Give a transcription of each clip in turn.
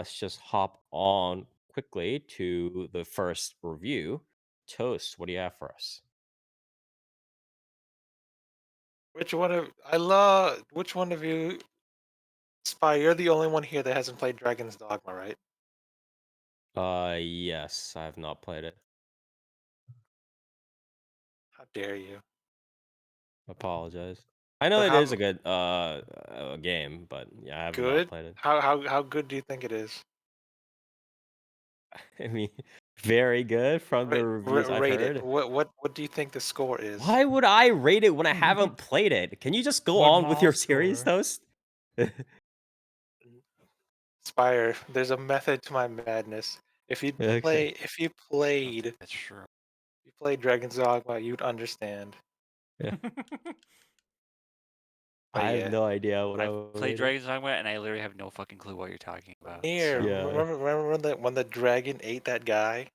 let's just hop on quickly to the first review. Toast, what do you have for us? Which one of you, Spy? You're the only one here that hasn't played Dragon's Dogma, right? Yes, I have not played it. How dare you? Apologize. I know So it is how a good game, but yeah, I have not good? played it. How good do you think it is? I mean, very good from the reviews I've Rate it. heard. What do you think the score is? Why would I rate it when I haven't played it? Can you just go One on with mall your series, score. Toast? Spire, there's a method to my madness. Okay. If you I don't think played, that's true. if you played Dragon's Dogma, you'd understand. Yeah. But I have yeah, no idea what I I've would played rate it. Dragon's Dogma, and I literally have no fucking clue what you're talking about. Near. So Yeah. Remember when the dragon ate that guy?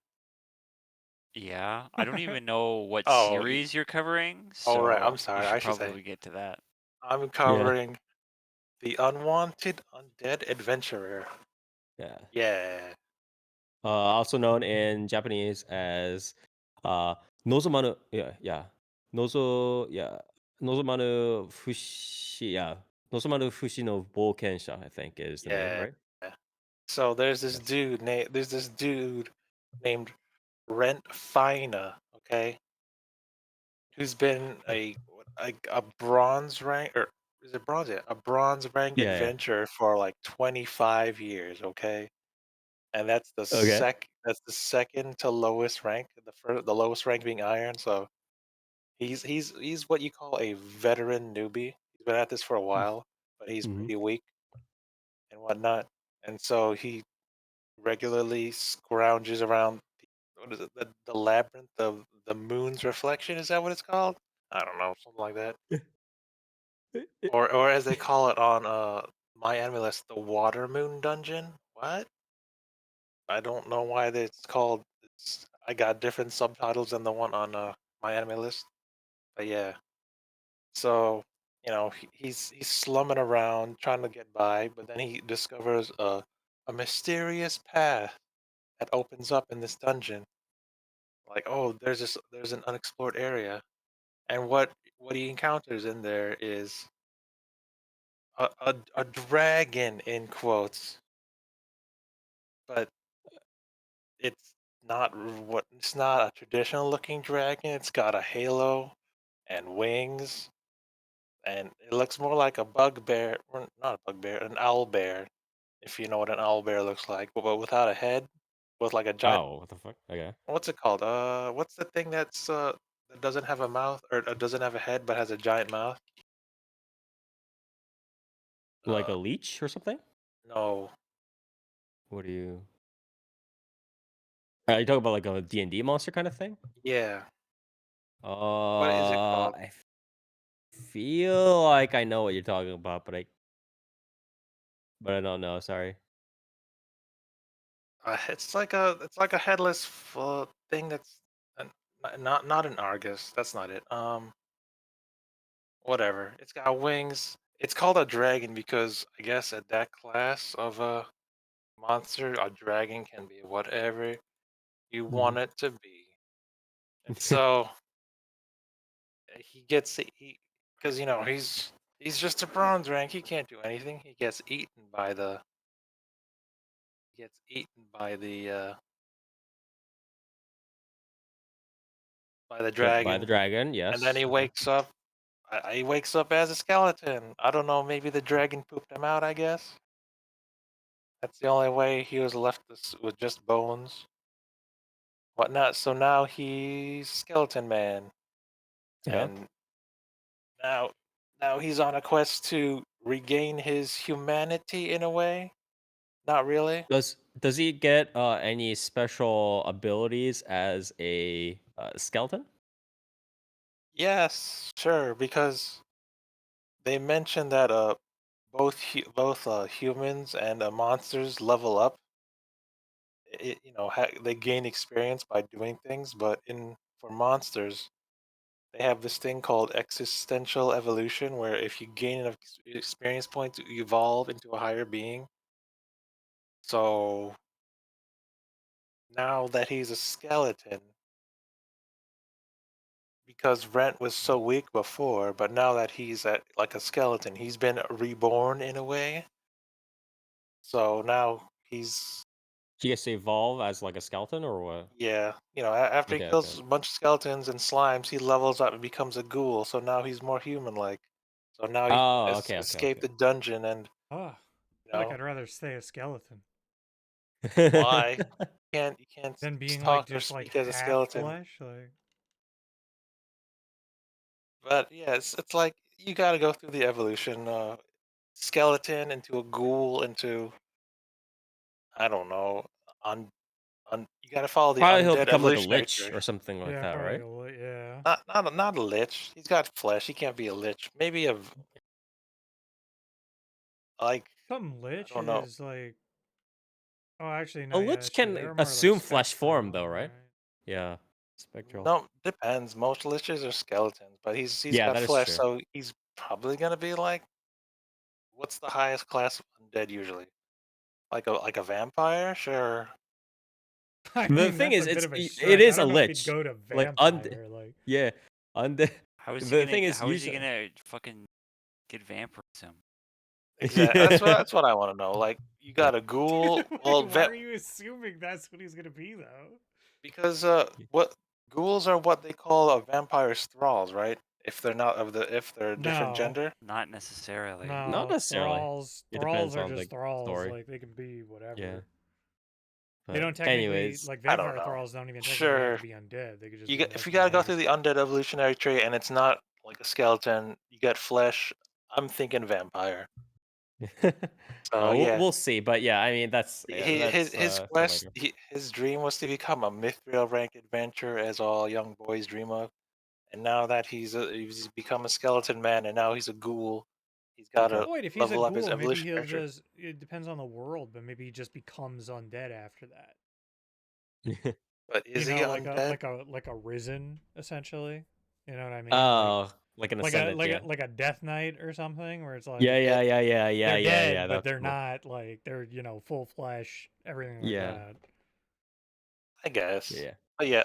yeah, I don't even know what Oh, series you're covering, all right. I'm so you sorry. I should should say probably get to that. I'm Yeah. covering the Unwanted Undead Adventurer. Yeah. Yeah, Also known in Japanese as uh Nozomanu, yeah. Nozo yeah. Nozomanu Fushi, yeah. Nozomanu Fushi no Boukensha, I think is the name, yeah. right? So Yes. there's this dude named Rent Fina, okay, who's been Yeah. a bronze rank, or is it bronze? Yeah, a bronze rank Yeah. adventurer for like 25 years, okay? And Okay. that's the second to lowest rank, the lowest rank being iron, so he's what you call a veteran newbie. He's been at this for a while, but he's Mm-hmm. pretty weak and whatnot. And so he regularly scrounges around what is it, the labyrinth of the moon's reflection, is that what it's called? I don't know, something like that. Or as they call it on my anime list, the water moon dungeon. What? I don't know why it's called. I got different subtitles than the one on my anime list. But yeah, so he's slumming around trying to get by, but then he discovers a mysterious path that opens up in this dungeon. Like, oh, there's an unexplored area, and what he encounters in there is a dragon in quotes, but it's not a traditional looking dragon. It's got a halo and wings, and it looks more like a bugbear, or not a bugbear, an owl bear, if you know what an owl bear looks like, but without a head, with like a giant. Oh, what the fuck? Okay. What's it called? What's the thing that doesn't have a mouth, or doesn't have a head but has a giant mouth? Like Uh, a leech or something? no. What do you are you talking about like a D&D monster kind of thing? Yeah. What is it called? I feel like I know what you're talking about, but I don't know, sorry. It's like a headless thing that's an, not an Argus. That's not it. Whatever. It's got wings. It's called a dragon because I guess at that class of a monster, a dragon can be whatever you Mhm. want it to be. And so he gets he because he's just a bronze rank. He can't do anything. He gets eaten by the Yep, by the dragon, dragon, and then yes, okay. he wakes up as a skeleton. I don't know, maybe the dragon pooped him out, I guess. That's the only way he was left with just bones. Whatnot. So now he's Skeleton Man. Yeah. And now now he's on a quest to regain his humanity in a way. Not really. Does he get, any special abilities as a, skeleton? Yes, sure, because they mentioned that both humans and monsters level up. They gain experience by doing things, but in for monsters, they have this thing called existential evolution, where if you gain enough experience points, you evolve into a higher being. So now that he's a skeleton, because Rent was so weak before, but now that he's like a skeleton, he's been reborn in a way. So now he's He gets to evolve as like a skeleton or what? yeah, after he Okay, okay. kills a bunch of skeletons and slimes, he levels up and becomes a ghoul. So now he's more human-like. So now he can Oh, okay, okay, escape okay. the dungeon and Oh, I you feel like know I'd rather stay a skeleton why you can't than being like talk or just like speak as a half skeleton. flesh. Like, But yeah, it's like you got to go through the evolution. Skeleton into a ghoul into I don't know. You got to follow the Probably he'll undead become like a evolutionary lich tree. or something like yeah, that, probably right? yeah. Not a lich. He's got flesh. He can't be a lich. Maybe like Some I don't know. liches like. Oh, actually, A no. Yeah, lich shit. can They're more like assume flesh form spectral, though, right? right? Yeah. Spectral. No, depends. Most liches are skeletons, but he's Yeah, got that is flesh, true. so he's probably gonna be like what's the highest class of undead usually? Like a vampire? Sure. I The mean, thing that's is, a bit of a it stretch. I is a don't know if he'd lich. go to Like vampire. Like, yeah, undead. The thing is, How is he usually gonna fucking get vampirism? Exactly. That's what yeah, that's what I want to know. Like you yeah. got a ghoul. wait, Well, why are you assuming that's what he's gonna be though? because what ghouls are what they call a vampire's thralls, right? If they're a different No, gender. Not necessarily. Not no. necessarily. Thralls, It thralls depends are on just the thralls. story. Like they can be Yeah, whatever. They but don't technically anyways, like I don't vampire know. thralls. Don't even technically have to Sure, be undead. They could just be if you gotta go through mechanized. the undead evolutionary tree and it's not like a skeleton, you get flesh. I'm thinking vampire. So yeah, we'll see. But yeah, I mean his for quest, later. his dream was to become a mithril rank adventurer, as all young boys dream of. And now that he's become a skeleton man, and now he's a ghoul, he's got Okay. to Oh, wait, if he's a level up his ghoul, maybe he'll evolutionary tree. just. It depends on the world, but maybe he just becomes undead after that. But You is he know, like a undead? like a like a risen, essentially. You know what I mean? Oh, like an ascendant, yeah. Like a death knight or something, where it's Yeah, like yeah, yeah, yeah, yeah, they're yeah, yeah. dead, but That's they're cool. not like they're full flesh, everything like Yeah, that. I guess. yeah. But yeah.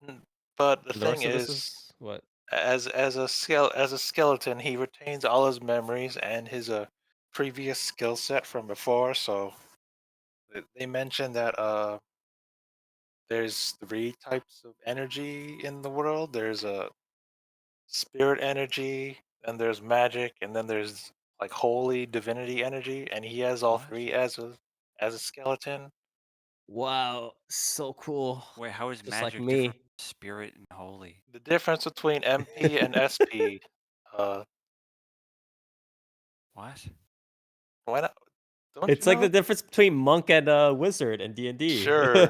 Mm, but the The thing rest of this is, is what? as a skeleton, he retains all his memories and his previous skill set from before. So they mentioned that there's three types of energy in the world. There's a spirit energy, then there's magic, and then there's like holy divinity energy, and he has all What? three as a skeleton. Wow, so cool. Wait, how is Just like magic different me. from spirit and holy? The difference between MP and SP, uh, What? why not? Don't you It's like the know? difference between monk and wizard and D&D. Sure.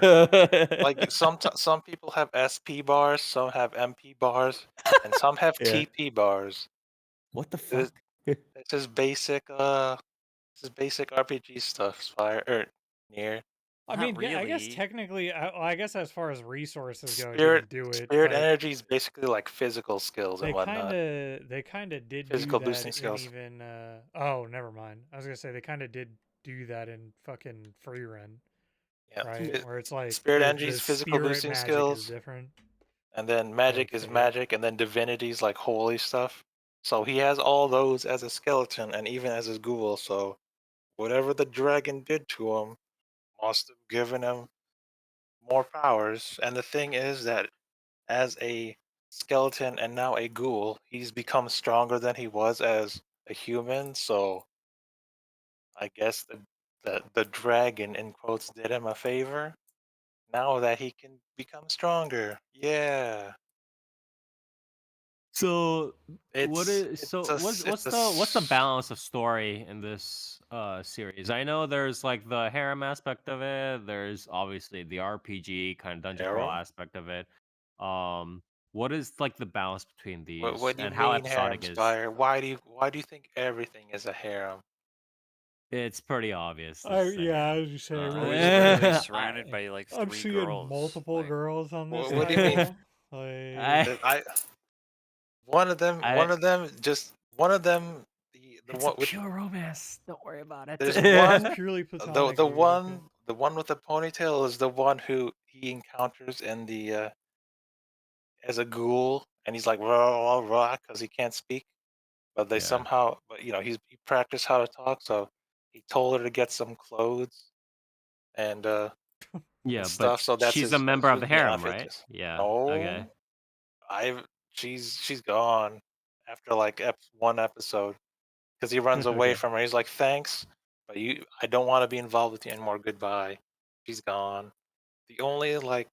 Like some people have SP bars, some have MP bars, and some have Yeah. TP bars. What the This, fuck? this is basic this is basic RPG stuff, Spire or near. I Not mean, yeah, I guess really. technically, I guess as far as resources go, it Spirit didn't do it, spirit but energy is basically like physical skills and whatnot. they kind of did do Physical that boosting in skills. even. Oh, never mind. I was gonna say they kind of did do that in fucking free run, Yeah. right? Where it's like Spirit energy the is physical spirit boosting magic is skills, different. and then magic Like is say, magic, and then divinity is like holy stuff. So he has all those as a skeleton and even as his ghoul. So whatever the dragon did to him must have given him more powers. And the thing is that as a skeleton and now a ghoul, he's become stronger than he was as a human. So I guess the dragon in quotes did him a favor. Now that he can become stronger. Yeah. So what is It's so a s- it's what's a what's the s- balance of story in this series? I know there's like the harem aspect of it. There's obviously the RPG kind of dungeon crawl harem. aspect of it. Um what is like the balance between these What do you and how mean harem episodic is spire? Why do you think everything is a harem? it's pretty obvious to say. yeah, as you say, it Bro, really he's is. literally I surrounded by like I'm three seeing girls. multiple Like, girls on this What do you mean? title. Like, I I one of them I one of them just one of them the It's a one with pure romance. Don't worry about it. there's It's one purely the platonic, the dude. Okay. one with the ponytail is the one who he encounters in the as a ghoul, and he's like rah rah rah because he can't speak. But they Yeah. somehow, but he practiced how to talk, so he told her to get some clothes and Yeah, but stuff. So that's she's a his member she of was the being harem, right? unfaithful. Yeah. Okay. No, I've she's gone after like one episode because he runs away Okay. from her. He's like, "Thanks, but I don't want to be involved with you anymore. Goodbye." She's gone. The only like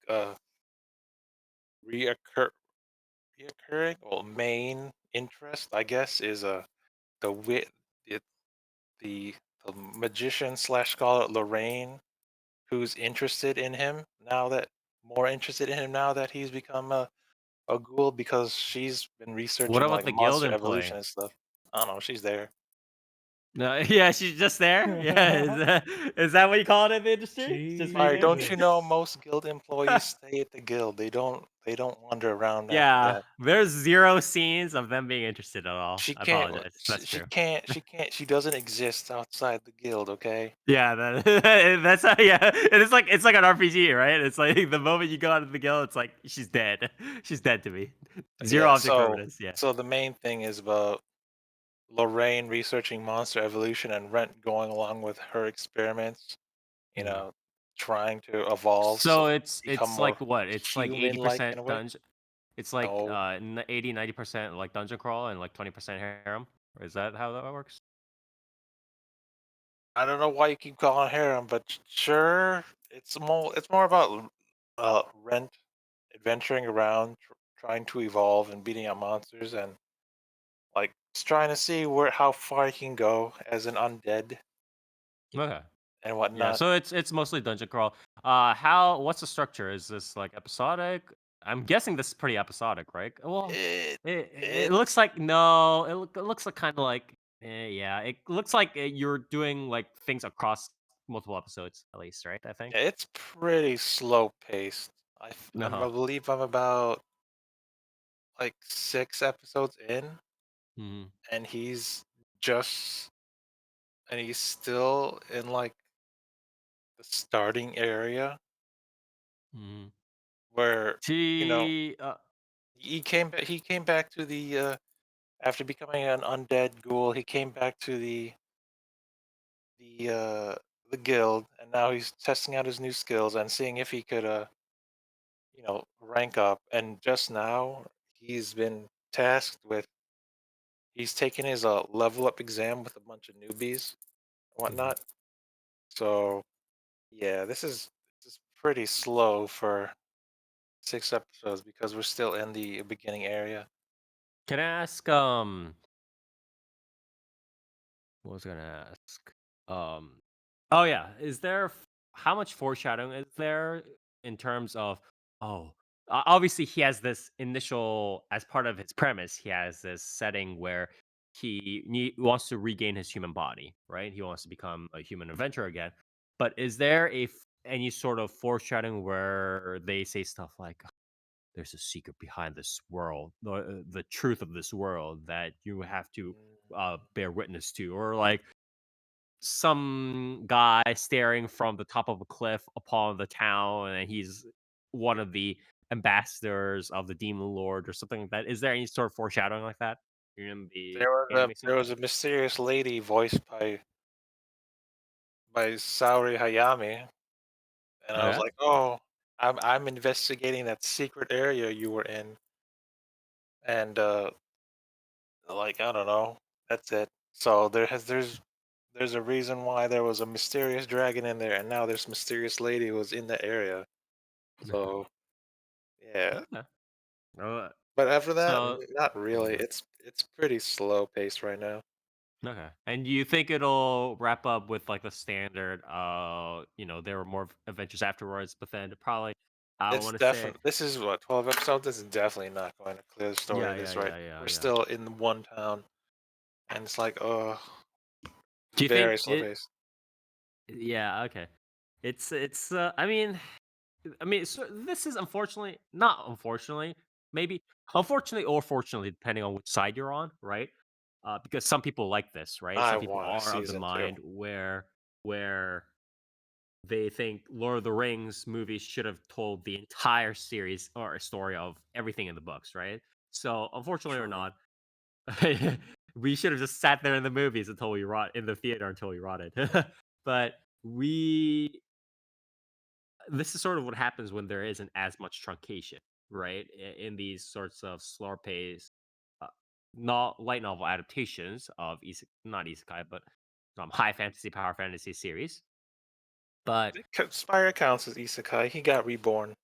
reoccur reoccurring or main interest, I guess, is the wit it the magician slash scholar Lorraine, who's interested in him now that more interested in him now that he's become a ghoul because she's been What researching about like the guild monster evolution employee? and stuff. I don't know. She's there. No, yeah, she's just there. Yeah, is that what you call it in the industry? Just being Sorry, don't there? you know Jesus. most guild employees stay at the guild? They don't wander around after Yeah, that. there's 0 scenes of them being interested at all. She I can't. apologize. That's true. She can't. She doesn't exist outside the guild. Okay. Yeah, that's how, yeah. And it's like an RPG, right? It's like the moment you go out of the guild, it's like she's dead. She's dead to me. 0 Yeah. object permanence. Yeah. So the main thing is about Lorraine researching monster evolution and Rent going along with her experiments. You Mhm. know, trying to evolve So so it's become more like what? It's like human-like in 80% a way. dungeon. It's like No, 80 90% like dungeon crawl and like 20% harem. Is that how that works? I don't know why you keep calling it harem, but sure, it's more about Rent adventuring around, trying to evolve and beating out monsters, and like just trying to see where how far he can go as an undead Okay. and Yeah, whatnot. so it's mostly dungeon crawl. What's the structure? Is this like episodic? I'm guessing this is pretty episodic, right? Well, It it it looks like no, it looks like kind of like yeah, it looks like you're doing like things across multiple episodes at least, right? I think. it's pretty slow paced. Uh-huh. Believe I'm about like 6 episodes in, Hmm. and just he's still in like the starting area Hmm. where you know T he came back to the after becoming an undead ghoul. He came back to the uh the guild, and now he's testing out his new skills and seeing if he could rank up. And just now he's been tasked with he's taken his level up exam with a bunch of newbies and Mhm. whatnot. So yeah, this is pretty slow for 6 episodes because we're still in the beginning area. Can I ask what was I gonna ask? Oh yeah, is there how much foreshadowing is there in terms of oh, obviously he has this initial as part of his premise, he has this setting where wants to regain his human body, right? He wants to become a human adventurer again. But is there any sort of foreshadowing where they say stuff like there's a secret behind this world, the truth of this world that you have to bear witness to, or like some guy staring from the top of a cliff upon the town, and he's one of the ambassadors of the demon lord or something like that. Is there any sort of foreshadowing like that in the anime There scene? was a mysterious lady voiced by Saori Hayami, and I was Okay. like, "Oh, I'm investigating that secret area you were in," and like I don't know, that's it. So there's a reason why there was a mysterious dragon in there, and now this mysterious lady was in the area. Okay. So yeah, Okay. Uh, but after that, so not really. mhm. It's pretty slow paced right now. Okay. And do you think it'll wrap up with like the standard there were more adventures afterwards, but then probably I It's want to say definitely this is what 12 episodes. This is definitely not going to clear the story. yeah, yeah, This right. yeah, yeah, We're yeah. still in one town, and it's like Do you very think slow it paced. yeah, okay. It's I mean so this is unfortunately not unfortunately, maybe unfortunately or fortunately depending on which side you're on, right? because some people like this, right? I Some people want a are of the season 2. mind where they think Lord of the Rings movies should have told the entire series or story of everything in the books, right? So unfortunately or True. not, we should have just sat there in the movies until we rot in the theater until we rotted. But we this is sort of what happens when there isn't as much truncation, right? In these sorts of slower pace, uh, not light novel adaptations of not isekai, but high fantasy, power fantasy series. But Spire counts as isekai. He got reborn.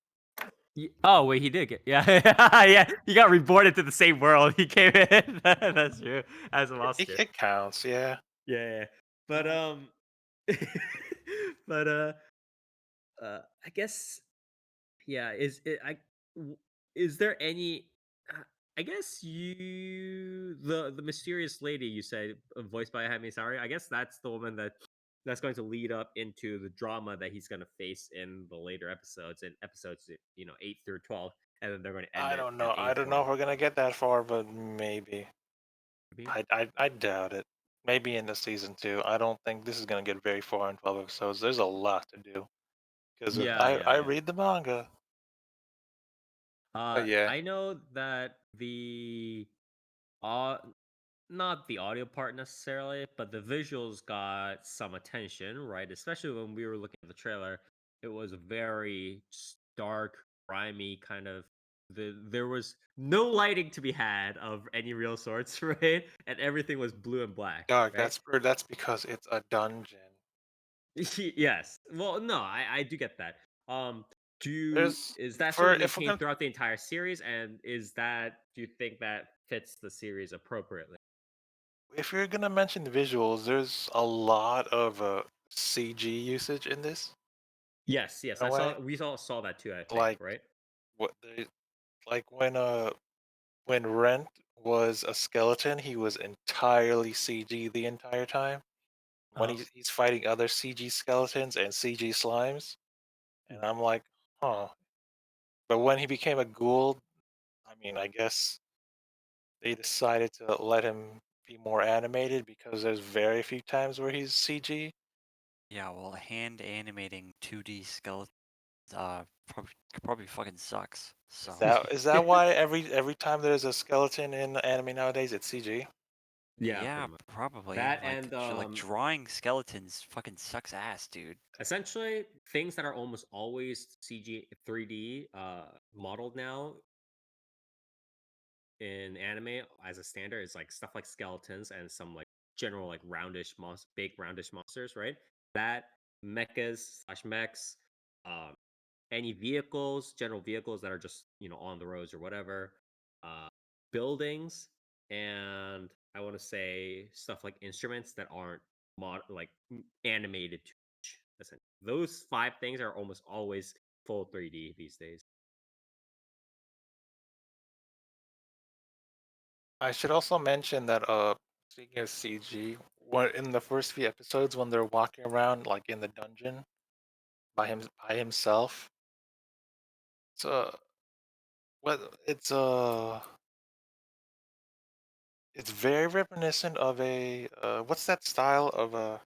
oh wait, he did get yeah yeah he got reborn into the same world he came in. That's true as a monster. It counts, yeah. Yeah, but but I guess yeah. Is there any? uh, I guess the mysterious lady you said voiced by Hami Sari. I guess that's the woman that's going to lead up into the drama that he's going to face in the later episodes, in episodes 8 through 12, and then they're going to end I it don't at know. I don't know if 8 we're gonna get that far, but maybe. maybe. I doubt it. Maybe in the season 2. I don't think this is gonna get very far in 12 episodes. There's a lot to do because Yeah, I yeah, yeah. read the manga. But yeah, I know that the uh not the audio part necessarily, but the visuals got some attention, right? Especially when we were looking at the trailer, it was very dark, grimy kind of. There was no lighting to be had of any real sorts, right? And everything was blue and black, dog. right? That's because it's a dungeon. Yes. Well, no, I do get that. There's Is that sort for of if we're maintained gonna throughout the entire series, and do you think that fits the series appropriately? if you're gonna mention the visuals, there's a lot of CG usage in this. Yes, yes, In a way, we all saw that too, I think, like right? what they like when Rent was a skeleton, he was entirely CG the entire time. When Uh-huh. he's fighting other CG skeletons and CG slimes, and I'm like, huh. But when he became a ghoul, I mean, I guess they decided to let him be more animated because there's very few times where he's CG. Yeah, well, hand animating 2D skeletons probably fucking sucks. So Is that why every time there's a skeleton in anime nowadays, it's CG? Yeah, yeah, pretty much. probably That and like drawing skeletons fucking sucks ass, dude. essentially things that are almost always CG 3D modeled now in anime as a standard is like stuff like skeletons and some like general like big roundish monsters, right? That mechas slash mechs, um, any vehicles, general vehicles that are just on the roads or whatever, uh, buildings, and I want to say stuff like instruments that aren't animated too much. Essentially, those five things are almost always full 3D these days. I should also mention that speaking of CG, in the first few episodes when they're walking around like in the dungeon by himself, it's what it's very reminiscent of a what's that style of a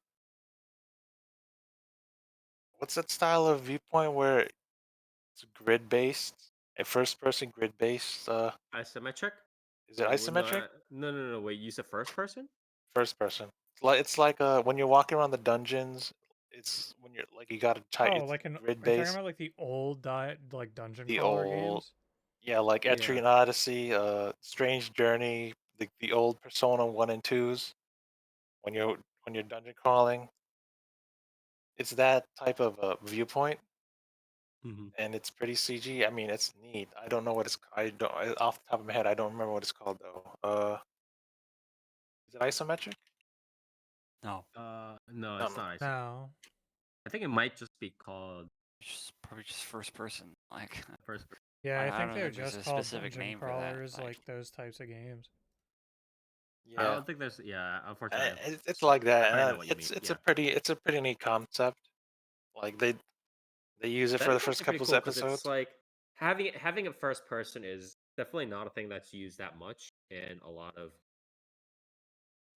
what's that style of viewpoint where it's grid based, a first person grid based Isometric? is it No, isometric? no. Wait, you said first person? First person. It's like when you're walking around the dungeons, it's when you're like you gotta type Oh, it's like an grid are you talking based. about like the old like dungeon The crawler old games? yeah, like Yeah. Etrian Odyssey, Strange Journey, the old Persona 1 and 2s when you're dungeon crawling. It's that type of viewpoint Hmm. and it's pretty CG. I mean, it's neat. I don't know what off the top of my head, I don't remember what it's called though. Is it isometric? No, No, No, it's no. not isometric. No. I think it might just be called probably just first person. Like first person. Yeah, I I think don't they're think there's just a called specific dungeon name for that. crawlers, Like like those types of games. I Yeah. don't think there's unfortunately It's like that. but I know what you mean. It's Yeah. a pretty neat concept. Like they use it That for the is first actually pretty couple of cool because it's episodes. like having it first person is definitely not a thing that's used that much in a lot of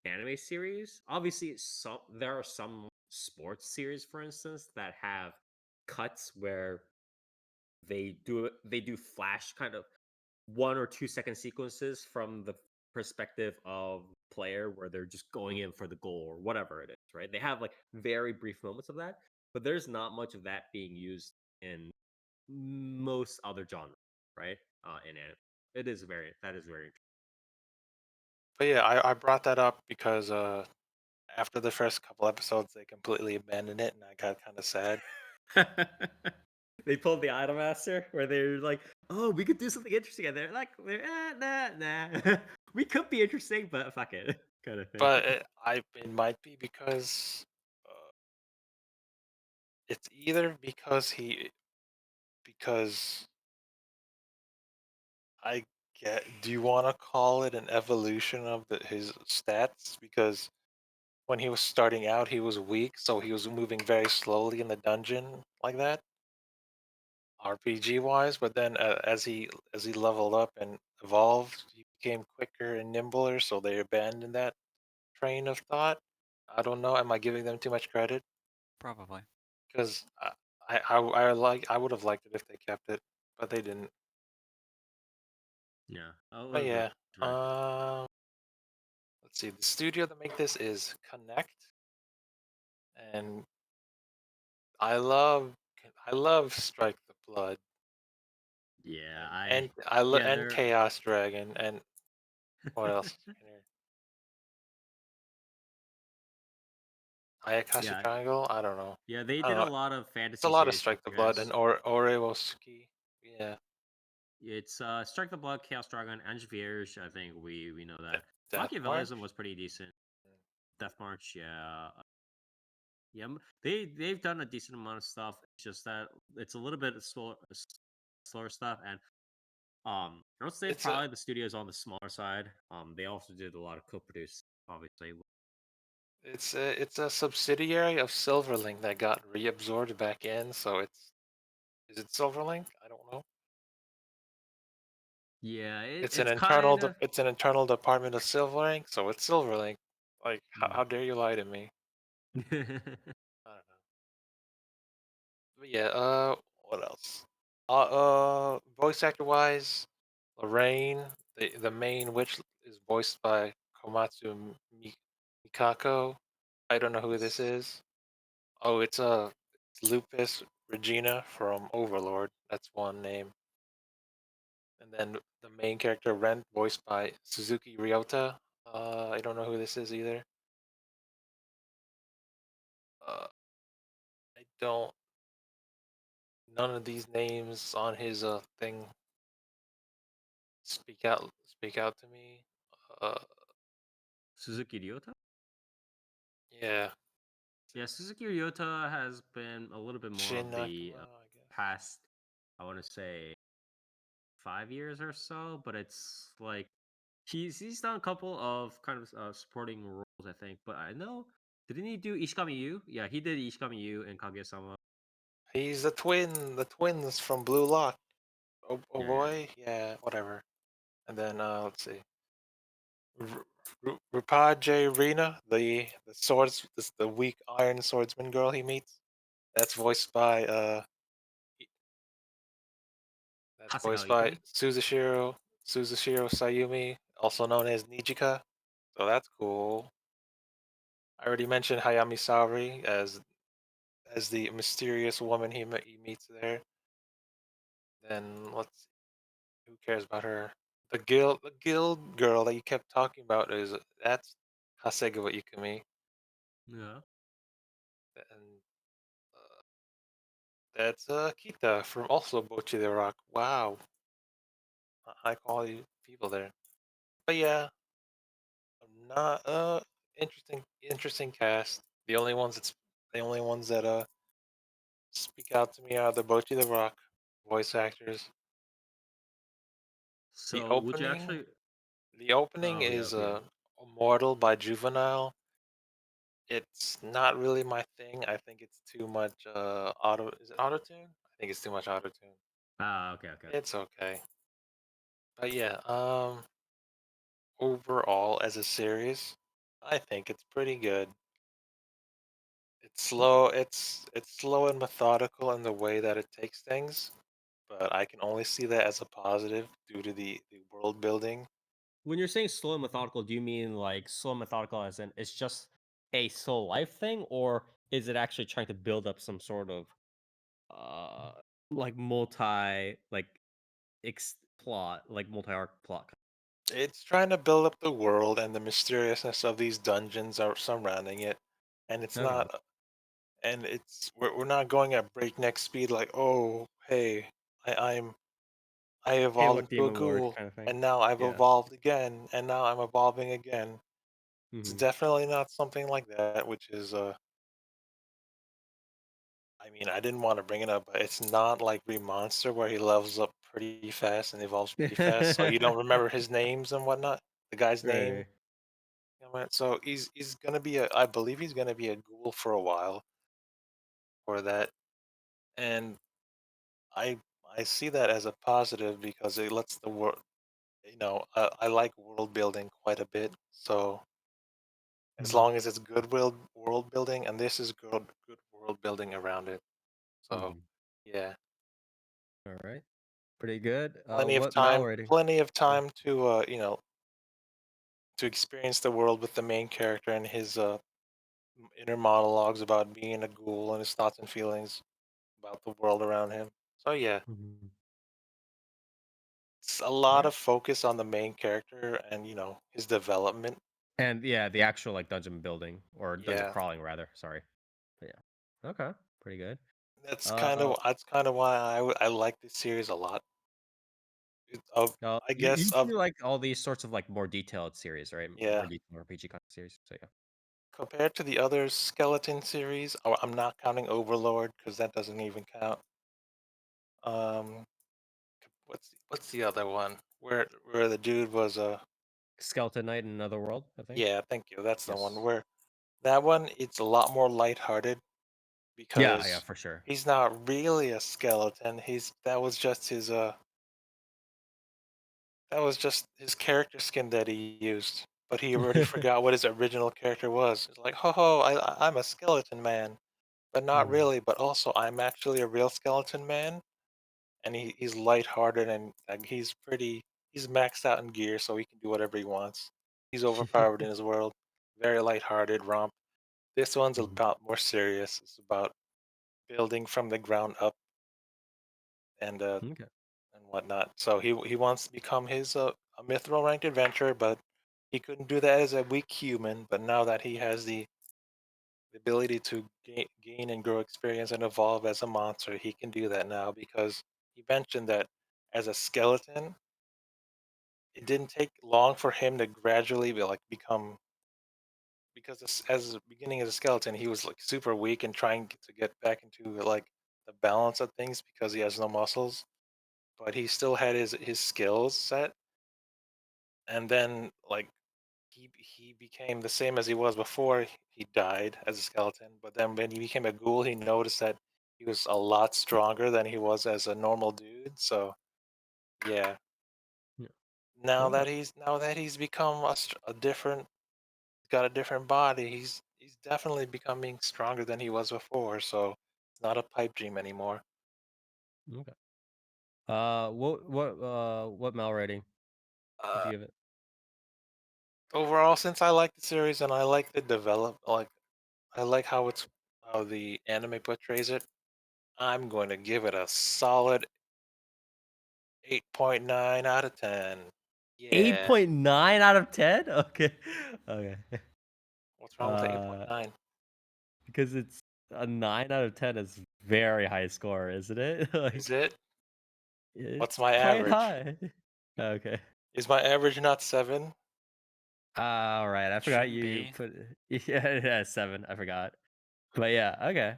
anime series. Obviously, there are some sports series, for instance, that have cuts where they do flash kind of 1 or 2 second sequences from the perspective of player where they're just going in for the goal or whatever it is, right? They have like very brief moments of that, but there's not much of that being used in most other genres, right? In anime, that is very But yeah, I brought that up because after the first couple episodes, they completely abandoned it, and I got kind of sad. interesting. They pulled the Idolmaster where they're like, "Oh, we could do something interesting," and they're like, Nah, we could be interesting, but fuck it," kind of thing. But it might be because it's either because I do you want to call it an evolution of his stats? Because when he was starting out, he was weak, so he was moving very slowly in the dungeon like that, RPG wise. But then as he leveled up and evolved, he became quicker and nimbler. So they abandoned that train of thought. I don't know. Am I giving them too much credit? Probably. Because I would have liked it if they kept it, but they didn't. Yeah, I'll But agree. yeah, let's see. The studio that make this is Connect, and I love I love Strike the Blood, Yeah, and they're Chaos Dragon, and what else? is in here? Ayakashi yeah, Triangle. I don't know. yeah. They I don't did a know. lot of It's a fantasy lot of series for Strike the Blood and 3DS. Orewosuki. Yeah, It's Strike the Blood, Chaos Dragon, Angevierge. I think we know De- that. Death March. Machiavellism was pretty decent. Death March, yeah. Yeah, they've done a decent amount of stuff. It's just that it's a little bit slower stuff, and I would say It's a probably the studio's on the smaller side. They also did a lot of co-produce, obviously. it's a subsidiary of Silverlink that got reabsorbed back in. So is it Silverlink? I don't know. Yeah, It's an it's kind of. it's an internal department of Silverlink, so it's Silverlink. Like, Mm. how dare you lie to me? I don't know. But yeah, what else? Voice actor wise, Lorraine, the main witch is voiced by Komatsu Mikako. I don't know who this is. Oh, it's Lupus Regina from Overlord. That's one name. And then the main character Rent, voiced by Suzuki Ryota. I don't know who this is either. Uh, I don't. None of these names on his thing speak out to me. Uh, Suzuki Ryota? yeah, Yeah, Suzuki Ryota has been a little bit more Shin of the Nakama, I guess. past, I want to say, 5 years or so, but it's like he's done a couple of kind of supporting roles, I think. But I know, didn't he do Ishikami Yu? Yeah, he did Ishikami Yu and Kaguya-sama. He's the twins from Blue Lock. Oh Yeah, yeah. boy, yeah, whatever. And then let's see, Rupaje Rina, the weak iron swordsman girl he meets. That's voiced by Hasegawa Ikumi. Suzushiro Sayumi, also known as Nijika. So that's cool. I already mentioned Hayami Saori as the mysterious woman he meets there. Then let's see, who cares about her? The guild girl that you kept talking about that's Hasegawa Ikumi, Yeah. and uh, that's Kita from also Bochi the Rock. Wow, high quality people there. But yeah, not interesting cast. The only ones that speak out to me are the Bochi the Rock voice actors. The So would you opening, actually? the opening Oh yeah, is okay. Immortal by Juvenile. It's not really my thing. I think it's too much auto. Is it auto tune? I think it's too much auto tune. Ah, okay, okay. It's okay. But yeah, overall as a series, I think it's pretty good. It's slow. It's slow and methodical in the way that it takes things, but I can only see that as a positive due to the world building. When you're saying slow and methodical, do you mean like slow and methodical as in it's just a slow life thing, or is it actually trying to build up some sort of uh like multi arc plot? It's trying to build up the world and the mysteriousness of these dungeons are surrounding it, and it's Okay. not. And we're not going at breakneck speed like, oh, hey, I'm I Hey, evolved look, into a Demon Lord ghoul, kind of thing. and now I've Yeah. evolved again, and now I'm evolving again. It's Hmm. definitely not something like that, which is I mean, I didn't want to bring it up, but it's not like Monster where he levels up pretty fast and evolves pretty fast, so you don't remember his names and whatnot, the guy's name. Right. So he's gonna be I believe he's gonna be a ghoul for a while for that, and I I see that as a positive because it lets the world. I like world building quite a bit, so as Hmm. long as it's good world building, and this is good world building around it. So Hmm. yeah. All right. Pretty good. Plenty of What Mal time, rating? plenty of Yeah. time to to experience the world with the main character and his inner monologues about being a ghoul and his thoughts and feelings about the world around him. So yeah, Hmm. it's a All lot right. of focus on the main character and his development. And yeah, the actual like dungeon building or dungeon Yeah, crawling rather. Sorry. But yeah. Okay. Pretty good. that's Uh, that's kind of why I like this series a lot. I you guess usually like all these sorts of like more detailed series, right? More yeah. detailed RPG kind of series. So yeah. Compared to the other skeleton series, I'm not counting Overlord because that doesn't even count. Um, what's the other one where the dude was Skeleton Knight in Another World, I think. yeah, thank you. That's the one Yes. where that one it's a lot more lighthearted Yeah, yeah, because for sure. he's not really a skeleton. He's that was just his character skin that he used. But he already forgot what his original character was. It's like, ho ho, I'm a skeleton man, but not Mhm. really. But also, I'm actually a real skeleton man, and he's lighthearted and like, he's maxed out in gear, so he can do whatever he wants. He's overpowered in his world. Very lighthearted romp. This one's Mhm. about more serious. It's about building from the ground up and Okay. and whatnot. So he wants to become his a mithril ranked adventurer, but he couldn't do that as a weak human. But now that he has the ability to gain and grow experience and evolve as a monster, he can do that now because he mentioned that as a skeleton, it didn't take long for him to gradually become because as a beginning as a skeleton, he was like super weak and trying to get back into like the balance of things because he has no muscles, but he still had his skills set, and then like he became the same as he was before he died as a skeleton. But then when he became a ghoul, he noticed that he was a lot stronger than he was as a normal dude. So yeah, Yeah. now Okay. that he's become a different, got a different body, he's definitely becoming stronger than he was before. So it's not a pipe dream anymore. Okay. What Mal rating would Uh, you give it? Overall, since I like the series and I like the I like how the anime portrays it, I'm going to give it a solid 8.9 out of 10. Yeah. 8.9 out of 10? Okay. Okay. What's wrong with the Uh, 8.9? because it's a 9 out of 10 is very high score, isn't it? Is Like it? What's it's my quite average? high. Okay. Is my average not 7? All right. I forgot Shouldn't you be. put yeah, 7. I forgot. But yeah, okay.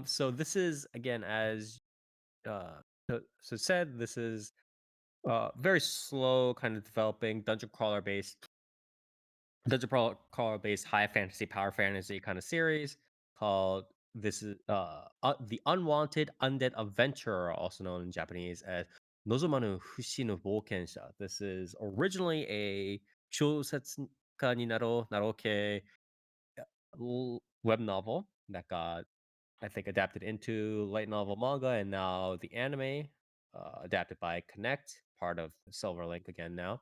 So this is again as uh so said this is very slow kind of developing dungeon crawler based high fantasy power fantasy kind of series called this is the Unwanted Undead Adventurer, also known in Japanese as Nozomanu Fushi no Boukensha. This is originally a shosetsu かになろう、なろう系web novel that got, I think, adapted into light novel manga, and now the anime, adapted by Connect, part of Silverlink again now.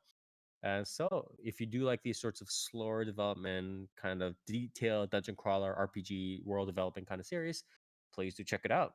And so, if you do like these sorts of slower development, kind of detailed dungeon crawler RPG world development kind of series, please do check it out.